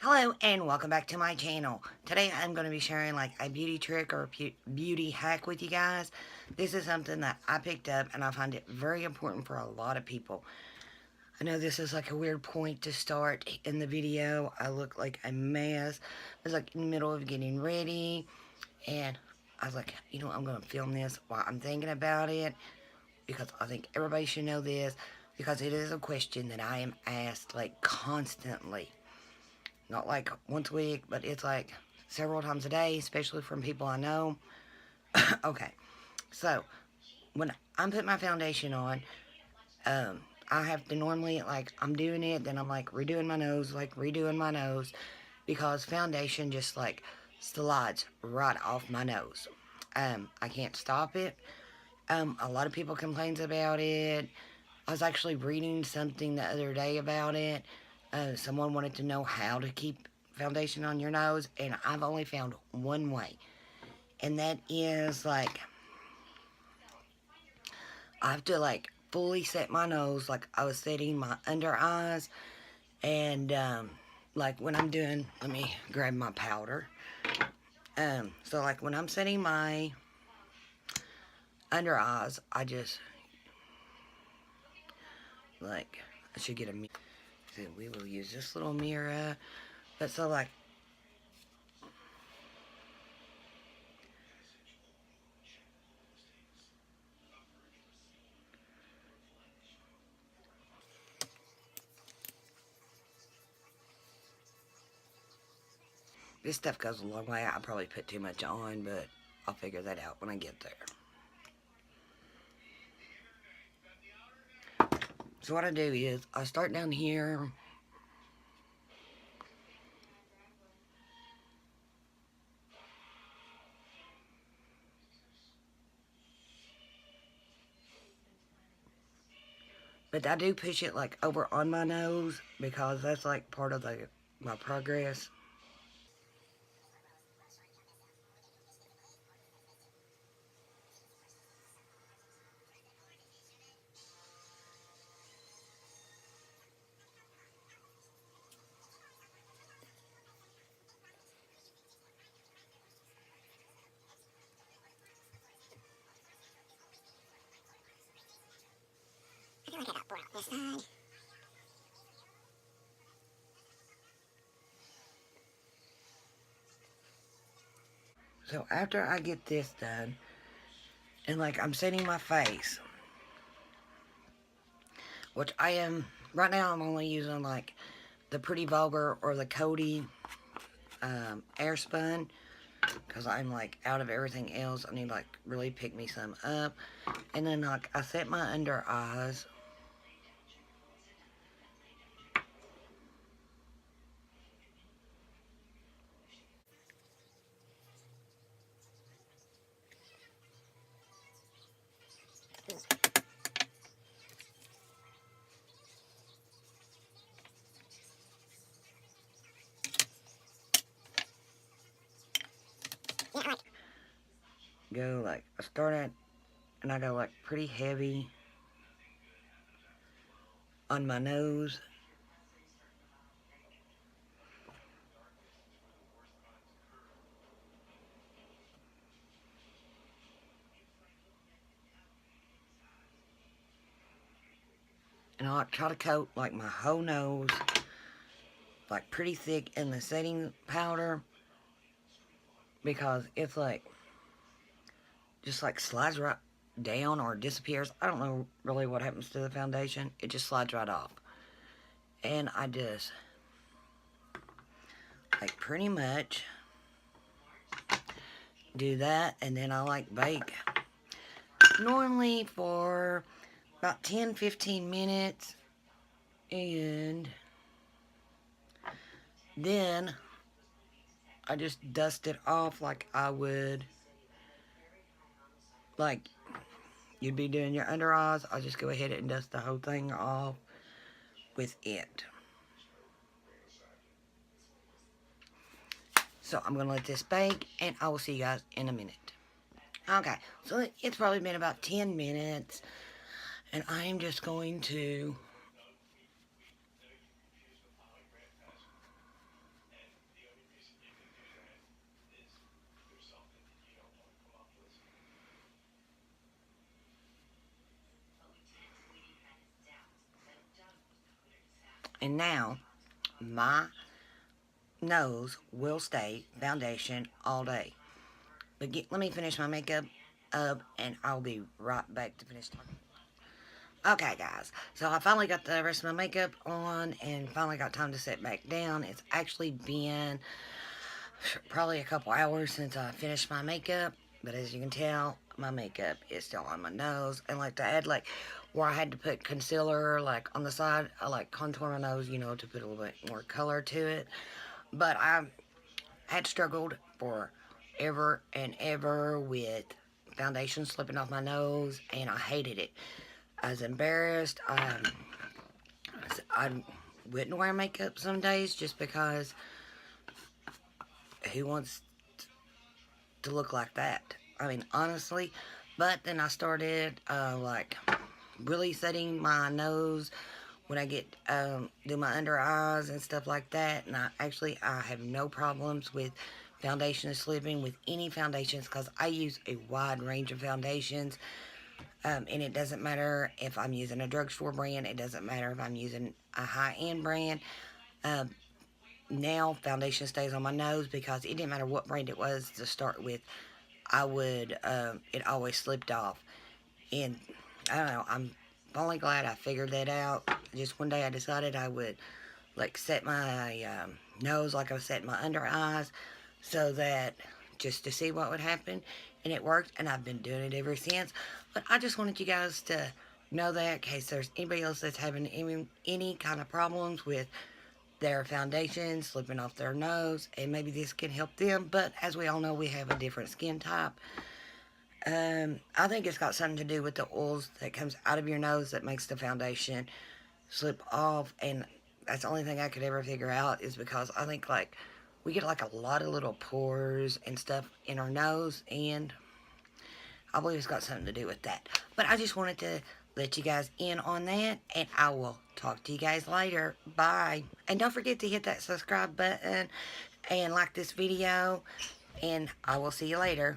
Hello and welcome back to my channel. Today I'm going to be sharing like a beauty trick or beauty hack with you guys. This is something that I picked up and I find it very important for a lot of people. I know this is like a weird point to start in the video. I look like a mess. I was like in the middle of getting ready and I was like, I'm going to film this while I'm thinking about it because I think everybody should know this because it is a question that I am asked like constantly. Not like once a week, but it's like several times a day, especially from people I know. Okay, so when I'm putting my foundation on, I have to normally, like, I'm doing it, then I'm like redoing my nose, because foundation just like slides right off my nose. I can't stop it. A lot of people complains about it. I was actually reading something the other day about it. Someone wanted to know how to keep foundation on your nose, and I've only found one way, and that is like I have to like fully set my nose like I was setting my under eyes, and like when I'm doing, let me grab my powder. So like when I'm setting my under eyes, I just like I should get a mirror. So we will use this little mirror, but so like this stuff goes a long way. I probably put too much on, but I'll figure that out when I get there. So what I do is I start down here. But I do push it like over on my nose because that's like part of my progress. I feel like I got brown this side. So after I get this done, and like I'm setting my face, which I am, right now I'm only using like the Pretty Vulgar or the Cody air spun, because I'm like out of everything else. I need to like really pick me some up. And then like I set my under eyes. Go like, I start at, and I go like pretty heavy on my nose. And I like try to coat like my whole nose like pretty thick in the setting powder, because it's like just like slides right down or disappears. I don't know really what happens to the foundation. It just slides right off. And I just like pretty much do that, and then I like bake normally for about 10-15 minutes, and then I just dust it off like I would, like you'd be doing your under eyes. I'll just go ahead and dust the whole thing off with it. So I'm going to let this bake, and I will see you guys in a minute. Okay, so it's probably been about 10 minutes, and I am just going to And now my nose will stay foundation all day. But let me finish my makeup up and I'll be right back to finish talking. Okay, guys, so I finally got the rest of my makeup on and finally got time to sit back down. It's actually been probably a couple hours since I finished my makeup, but as you can tell, my makeup is still on my nose. And like to add, like where I had to put concealer, like on the side, I like contour my nose, you know, to put a little bit more color to it. But I had struggled for ever and ever with foundation slipping off my nose, and I hated it. I was embarrassed. I wouldn't wear makeup some days just because who wants to look like that? I mean, honestly. But then I started like really setting my nose when I get do my under eyes and stuff like that. And I have no problems with foundation slipping with any foundations because I use a wide range of foundations. And it doesn't matter if I'm using a drugstore brand. It doesn't matter if I'm using a high-end brand. Um, Now foundation stays on my nose because it didn't matter what brand it was to start with. It always slipped off. And I don't know, I'm only glad I figured that out. Just one day I decided I would like set my nose like I was setting my under eyes so that just to see what would happen. And it worked, and I've been doing it ever since. But I just wanted you guys to know that in case there's anybody else that's having any kind of problems with their foundation slipping off their nose, and maybe this can help them. But as we all know, we have a different skin type. I think it's got something to do with the oils that comes out of your nose that makes the foundation slip off, and that's the only thing I could ever figure out is because I think like we get like a lot of little pores and stuff in our nose, and I believe it's got something to do with that. But I just wanted to let you guys in on that, and I will talk to you guys later. Bye. And don't forget to hit that subscribe button and like this video, and I will see you later.